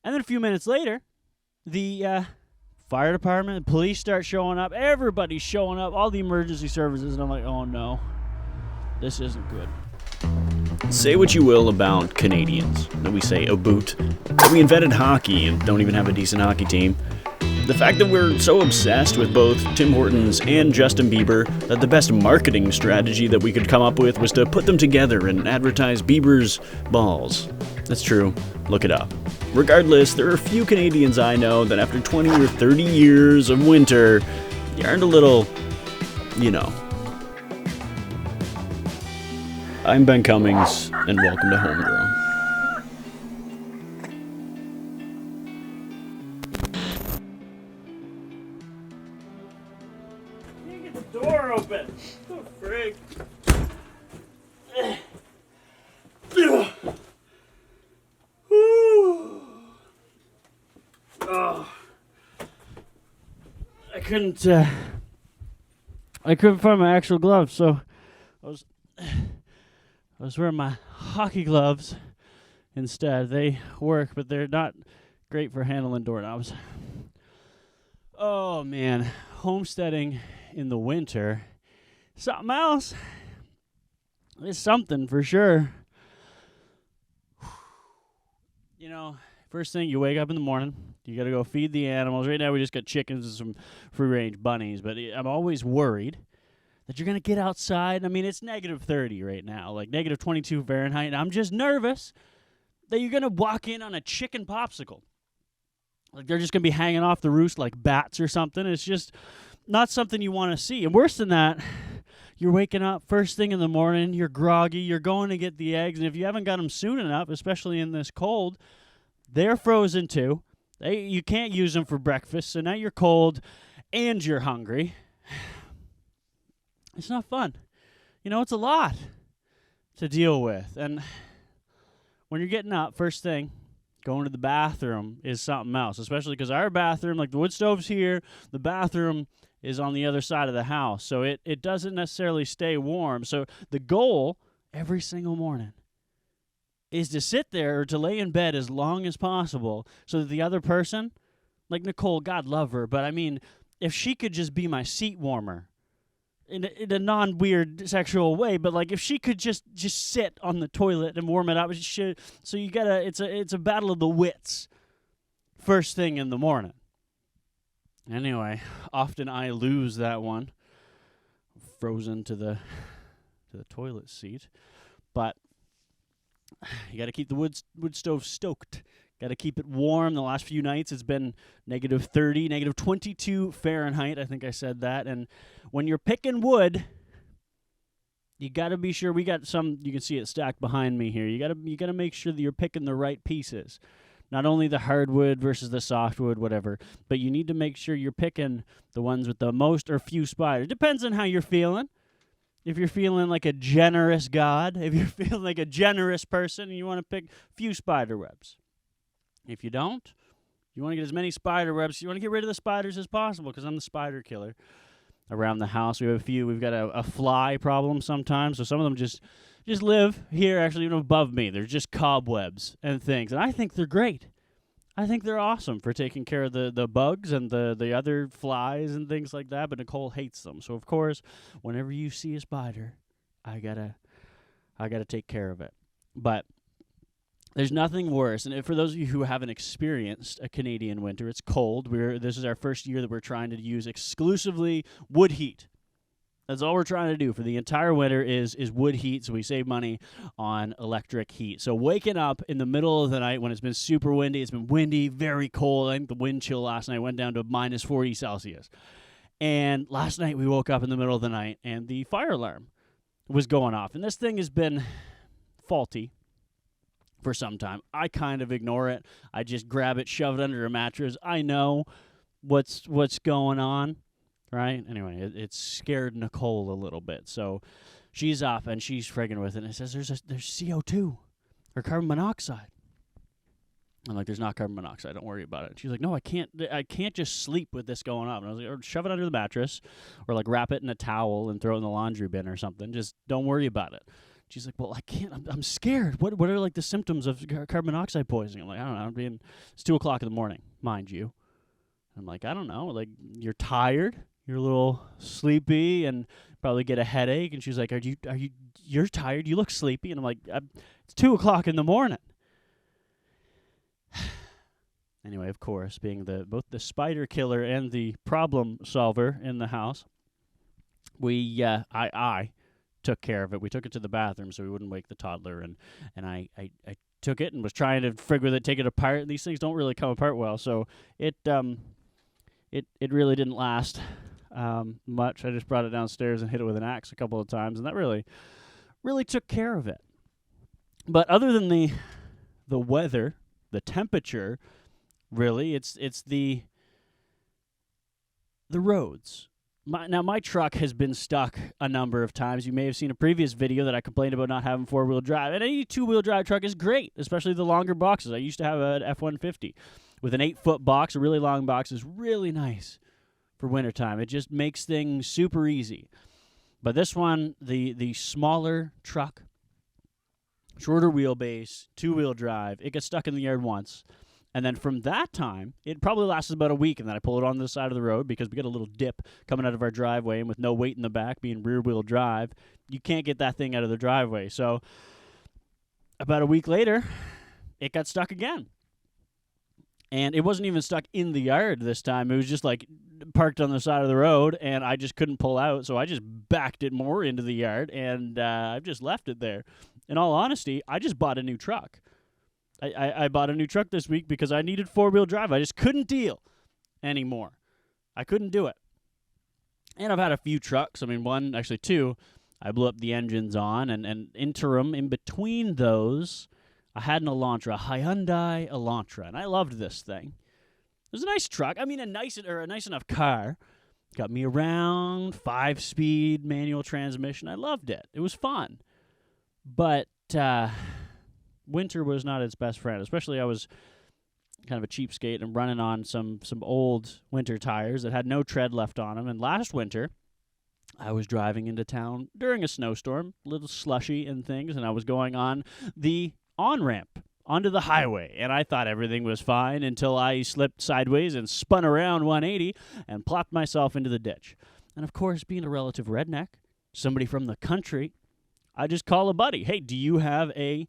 And then a few minutes later, the fire department, the police start showing up. Everybody's showing up, all the emergency services. And I'm like, oh no, this isn't good. Say what you will about Canadians, that we say a boot, that we invented hockey and don't even have a decent hockey team. The fact that we're so obsessed with both Tim Hortons and Justin Bieber that the best marketing strategy that we could come up with was to put them together and advertise Bieber's balls. That's true. Look it up. Regardless, there are a few Canadians I know that after 20 or 30 years of winter, you aren't a little, you know. I'm Ben Cummings, and welcome to Homegirl. Can't get the door open. Oh, frig. Oh. I couldn't find my actual gloves, so I was wearing my hockey gloves instead. They work, but they're not great for handling doorknobs. Oh, man. Homesteading in the winter. Something else. It's something for sure. You know, first thing, you wake up in the morning. You got to go feed the animals. Right now, we just got chickens and some free-range bunnies, but I'm always worried that you're going to get outside. I mean, it's negative 30 right now, like negative 22 Fahrenheit. And I'm just nervous that you're going to walk in on a chicken popsicle. Like they're just going to be hanging off the roost like bats or something. It's just not something you want to see. And worse than that, you're waking up first thing in the morning, you're groggy, you're going to get the eggs. And if you haven't got them soon enough, especially in this cold, they're frozen too. You can't use them for breakfast. So now you're cold and you're hungry. It's not fun. You know, it's a lot to deal with. And when you're getting up, first thing, going to the bathroom is something else, especially because our bathroom, like the wood stove's here, the bathroom is on the other side of the house. So it doesn't necessarily stay warm. So the goal every single morning is to sit there or to lay in bed as long as possible so that the other person, like Nicole, God love her, but I mean, if she could just be my seat warmer, in a non-weird sexual way, but like if she could just sit on the toilet and warm it up, so you gotta, it's a battle of the wits first thing in the morning. Anyway, often I lose that one, frozen to the toilet seat, but you gotta keep the wood stove stoked. Got to keep it warm. The last few nights it's been negative 30, negative 22 Fahrenheit. I think I said that. And when you're picking wood, you got to be sure. We got some. You can see it stacked behind me here. You got to make sure that you're picking the right pieces. Not only the hardwood versus the softwood, whatever, but you need to make sure you're picking the ones with the most or few spiders. Depends on how you're feeling. If you're feeling like a generous god, if you're feeling like a generous person, and you want to pick few spider webs. If you don't, you want to get as many spider webs. You want to get rid of the spiders as possible because I'm the spider killer around the house. We have a few. We've got a fly problem sometimes, so some of them just live here actually even above me. They're just cobwebs and things, and I think they're great. I think they're awesome for taking care of the bugs and the other flies and things like that, but Nicole hates them. So, of course, whenever you see a spider, I gotta take care of it. But there's nothing worse, and for those of you who haven't experienced a Canadian winter, it's cold. This is our first year that we're trying to use exclusively wood heat. That's all we're trying to do for the entire winter is wood heat, so we save money on electric heat. So waking up in the middle of the night when it's been super windy, it's been windy, very cold. I think the wind chill last night went down to minus 40 Celsius. And last night we woke up in the middle of the night, and the fire alarm was going off. And this thing has been faulty for some time. I kind of ignore it. I just grab it, shove it under a mattress. I know what's going on, right? Anyway, it scared Nicole a little bit. So she's up and she's friggin' with it. And it says there's CO2 or carbon monoxide. I'm like, there's not carbon monoxide. Don't worry about it. She's like, no, I can't just sleep with this going on. And I was like, or shove it under the mattress or like wrap it in a towel and throw it in the laundry bin or something. Just don't worry about it. She's like, well, I can't. I'm scared. What are like the symptoms of carbon monoxide poisoning? I'm like, I don't know. It's 2:00 in the morning, mind you. I'm like, I don't know. Like, you're tired. You're a little sleepy and probably get a headache. And she's like, you're tired. You look sleepy. And I'm like, it's 2:00 in the morning. Anyway, of course, being both the spider killer and the problem solver in the house, I took care of it. We took it to the bathroom so we wouldn't wake the toddler, and I took it and was trying to frig with it, take it apart. These things don't really come apart well, so it really didn't last much. I just brought it downstairs and hit it with an axe a couple of times, and that really took care of it. But other than the weather, the temperature, really, it's the roads. My truck has been stuck a number of times. You may have seen a previous video that I complained about not having four-wheel drive. And any two-wheel drive truck is great, especially the longer boxes. I used to have an F-150 with an 8-foot box. A really long box is really nice for wintertime. It just makes things super easy. But this one, the smaller truck, shorter wheelbase, two-wheel drive, it gets stuck in the yard once. And then from that time, it probably lasts about a week, and then I pull it on the side of the road because we got a little dip coming out of our driveway, and with no weight in the back, being rear-wheel drive, you can't get that thing out of the driveway. So about a week later, it got stuck again. And it wasn't even stuck in the yard this time. It was just like parked on the side of the road, and I just couldn't pull out, so I just backed it more into the yard, and I've just left it there. In all honesty, I just bought a new truck. I bought a new truck this week because I needed four-wheel drive. I just couldn't deal anymore. I couldn't do it. And I've had a few trucks. I mean, one, actually two, I blew up the engines on. And interim, in between those, I had an Elantra, a Hyundai Elantra. And I loved this thing. It was a nice truck. I mean, a nice enough car. Got me around, 5-speed manual transmission. I loved it. It was fun. But winter was not its best friend, especially I was kind of a cheapskate and running on some old winter tires that had no tread left on them. And last winter, I was driving into town during a snowstorm, a little slushy and things, and I was going on the on-ramp onto the highway, and I thought everything was fine until I slipped sideways and spun around 180 and plopped myself into the ditch. And of course, being a relative redneck, somebody from the country, I just call a buddy. Hey, do you have a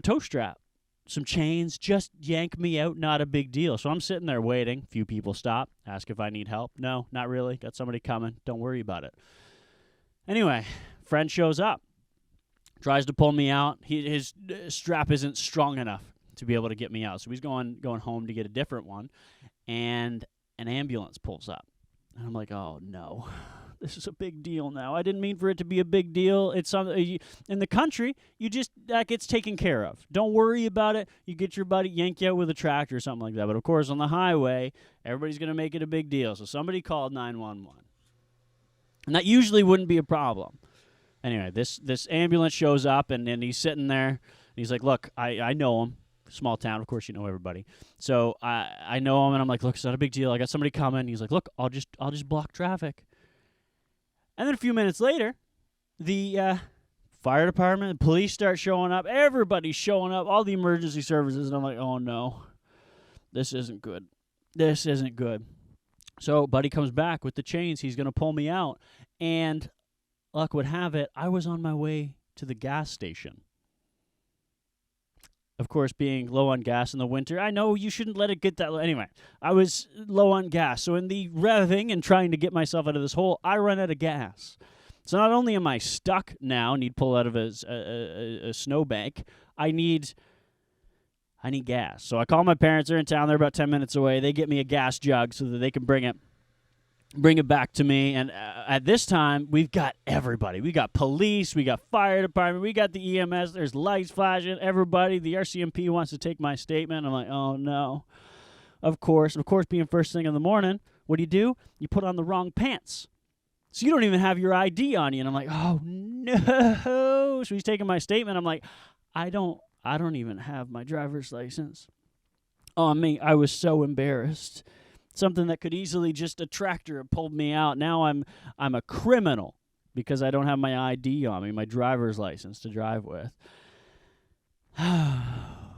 tow strap? Some chains? Just yank me out, not a big deal. So I'm sitting there waiting. Few people stop, ask if I need help. No, not really. Got somebody coming. Don't worry about it. Anyway, friend shows up. Tries to pull me out. His strap isn't strong enough to be able to get me out. So he's going home to get a different one. And an ambulance pulls up. And I'm like, oh, no. This is a big deal now. I didn't mean for it to be a big deal. It's something in the country, that gets taken care of. Don't worry about it. You get your buddy, yank you out with a tractor or something like that. But of course, on the highway, everybody's going to make it a big deal. So somebody called 911. And that usually wouldn't be a problem. Anyway, this ambulance shows up, and he's sitting there. And he's like, look, I know him. Small town, of course, you know everybody. So I know him, and I'm like, look, it's not a big deal. I got somebody coming. He's like, look, I'll just block traffic. And then a few minutes later, the fire department, the police start showing up. Everybody's showing up, all the emergency services. And I'm like, oh, no, this isn't good. This isn't good. So buddy comes back with the chains. He's going to pull me out. And luck would have it, I was on my way to the gas station. Of course, being low on gas in the winter, I know you shouldn't let it get that low. Anyway, I was low on gas. So in the revving and trying to get myself out of this hole, I run out of gas. So not only am I stuck now, need pull out of a snowbank, I need gas. So I call my parents. They're in town. They're about 10 minutes away. They get me a gas jug so that they can bring it back to me. And at this time, we've got everybody. We got police, we got fire department, we got the EMS, there's lights flashing, everybody. The RCMP wants to take my statement. I'm like, oh, no. Of course, being first thing in the morning, what do? You put on the wrong pants. So you don't even have your ID on you. And I'm like, oh, no. So he's taking my statement. I'm like, I don't even have my driver's license. Oh, me, I was so embarrassed. Something that could easily just a tractor have pulled me out. Now I'm a criminal because I don't have my ID on me, my driver's license to drive with.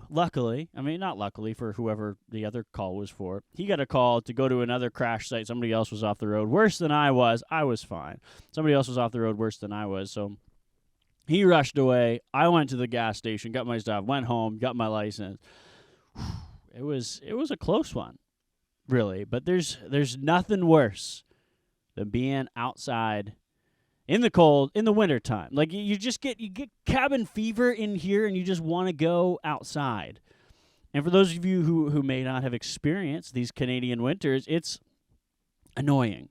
Luckily, I mean, not luckily for whoever the other call was for, he got a call to go to another crash site. Somebody else was off the road worse than I was. I was fine. Somebody else was off the road worse than I was, so he rushed away. I went to the gas station, got my stuff, went home, got my license. It was a close one, really. But there's nothing worse than being outside in the cold in the wintertime. Like you get cabin fever in here, and you just want to go outside. And for those of you who may not have experienced these Canadian winters, it's annoying.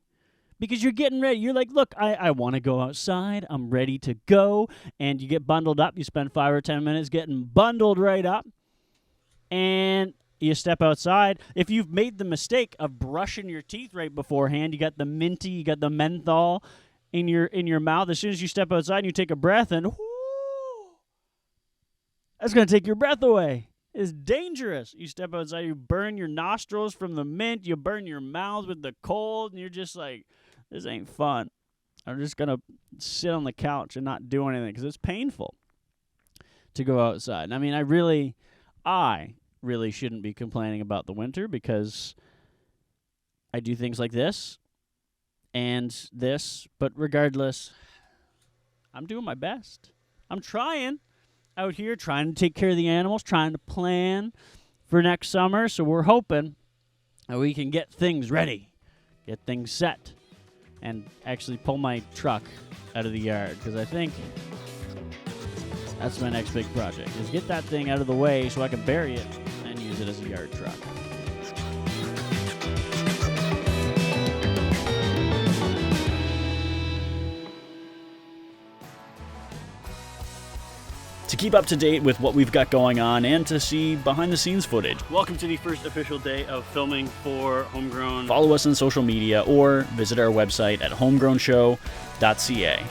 Because you're getting ready. You're like, look, I want to go outside. I'm ready to go. And you get bundled up. You spend 5 or 10 minutes getting bundled right up. And you step outside. If you've made the mistake of brushing your teeth right beforehand, you got the minty, you got the menthol in your mouth. As soon as you step outside and you take a breath, and whoo, that's going to take your breath away. It's dangerous. You step outside, you burn your nostrils from the mint, you burn your mouth with the cold, and you're just like, this ain't fun. I'm just going to sit on the couch and not do anything because it's painful to go outside. I mean, I really shouldn't be complaining about the winter because I do things like this and this, but regardless, I'm doing my best. I'm trying out here, trying to take care of the animals, trying to plan for next summer, so we're hoping that we can get things ready, get things set, and actually pull my truck out of the yard, because I think that's my next big project, is get that thing out of the way so I can bury it and use it as a yard truck. To keep up to date with what we've got going on and to see behind-the-scenes footage, Welcome to the first official day of filming for Homegrown. follow us on social media or visit our website at homegrownshow.ca.